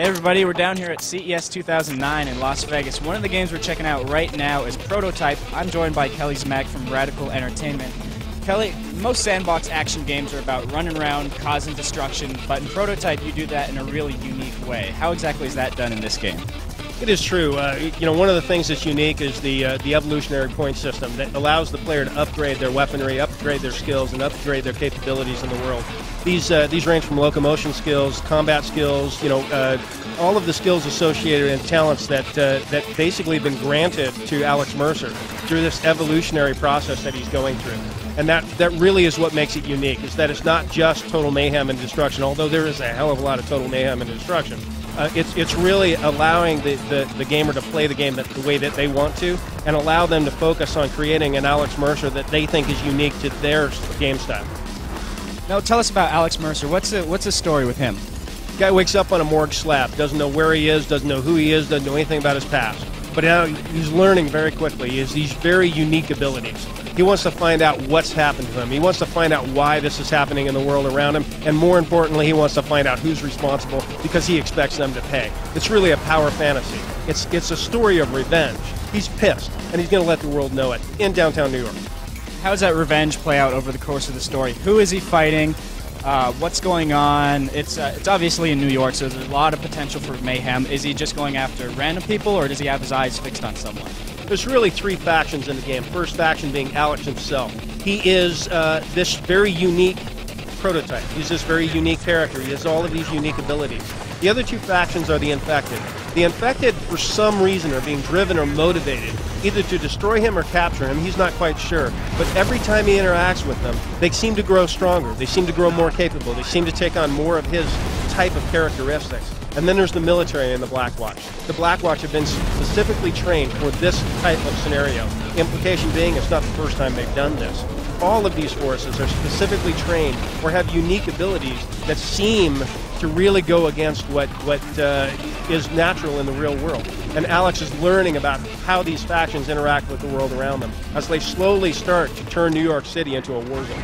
Hey everybody, we're down here at CES 2009 in Las Vegas. One of the games we're checking out right now is Prototype. I'm joined by Kelly Zmack from Radical Entertainment. Kelly, most sandbox action games are about running around, causing destruction, but in Prototype you do that in a really unique way. How exactly is that done in this game? It is true. One of the things that's unique is the evolutionary point system that allows the player to upgrade their weaponry, upgrade their skills, and upgrade their capabilities in the world. These range from locomotion skills, combat skills, all of the skills associated and talents that basically have been granted to Alex Mercer through this evolutionary process that he's going through. And that really is what makes it unique, is that it's not just total mayhem and destruction, although there is a hell of a lot of total mayhem and destruction. It's really allowing the gamer to play the game the way that they want to, and allow them to focus on creating an Alex Mercer that they think is unique to their game style. Now tell us about Alex Mercer. What's the story with him? Guy wakes up on a morgue slab, doesn't know where he is, doesn't know who he is, doesn't know anything about his past. But now he's learning very quickly. He has these very unique abilities. He wants to find out what's happened to him. He wants to find out why this is happening in the world around him. And more importantly, he wants to find out who's responsible, because he expects them to pay. It's really a power fantasy. It's a story of revenge. He's pissed, and he's going to let the world know it in downtown New York. How does that revenge play out over the course of the story? Who is he fighting? What's going on? It's obviously in New York, so there's a lot of potential for mayhem. Is he just going after random people, or does he have his eyes fixed on someone? There's really three factions in the game. First faction being Alex himself. He is this very unique prototype. He's this very unique character. He has all of these unique abilities. The other two factions are the infected. The infected, for some reason, are being driven or motivated either to destroy him or capture him. He's not quite sure. But every time he interacts with them, they seem to grow stronger. They seem to grow more capable. They seem to take on more of his type of characteristics. And then there's the military and the Black Watch. The Black Watch have been specifically trained for this type of scenario. Implication being, it's not the first time they've done this. All of these forces are specifically trained or have unique abilities that seem to really go against what is natural in the real world. And Alex is learning about how these factions interact with the world around them as they slowly start to turn New York City into a war zone.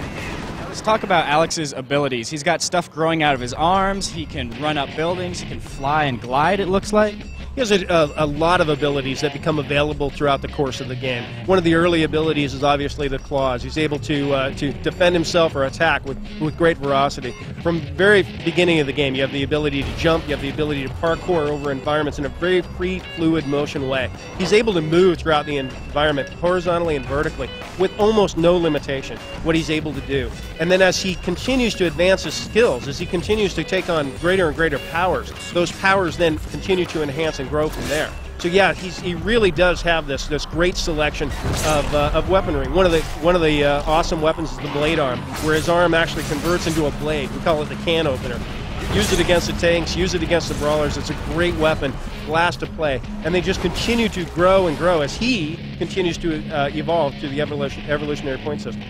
Let's talk about Alex's abilities. He's got stuff growing out of his arms. He can run up buildings. He can fly and glide, it looks like. He has a lot of abilities that become available throughout the course of the game. One of the early abilities is obviously the claws. He's able to defend himself or attack with great ferocity. From the very beginning of the game, you have the ability to jump, you have the ability to parkour over environments in a very free, fluid motion way. He's able to move throughout the environment horizontally and vertically with almost no limitation, what he's able to do. And then as he continues to advance his skills, as he continues to take on greater and greater powers, those powers then continue to enhance and grow from there. So yeah, he really does have this great selection of weaponry. One of the awesome weapons is the blade arm, where his arm actually converts into a blade. We call it the can opener. Use it against the tanks, use it against the brawlers. It's a great weapon, blast to play. And they just continue to grow and grow as he continues to evolve through the evolutionary point system.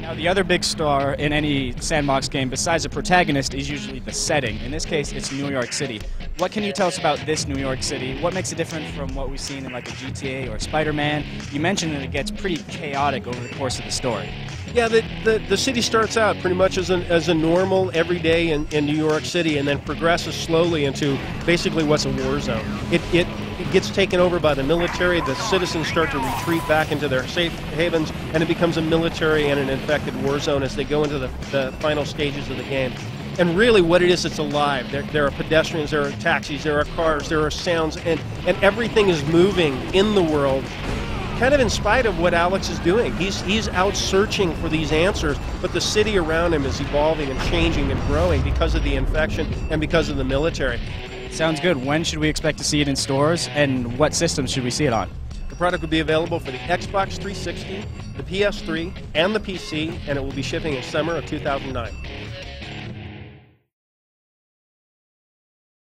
Now, the other big star in any sandbox game, besides the protagonist, is usually the setting. In this case, it's New York City. What can you tell us about this New York City? What makes it different from what we've seen in like a GTA or Spider-Man? You mentioned that it gets pretty chaotic over the course of the story. Yeah, the city starts out pretty much as a normal everyday in New York City, and then progresses slowly into basically what's a war zone. It gets taken over by the military. The citizens start to retreat back into their safe havens, and it becomes a military and an infected war zone as they go into the final stages of the game. And really what it is, it's alive. There are pedestrians, there are taxis, there are cars, there are sounds, and everything is moving in the world, kind of in spite of what Alex is doing. He's out searching for these answers, but the city around him is evolving and changing and growing because of the infection and because of the military. Sounds good. When should we expect to see it in stores, and what systems should we see it on? The product will be available for the Xbox 360, the PS3, and the PC, and it will be shipping in summer of 2009.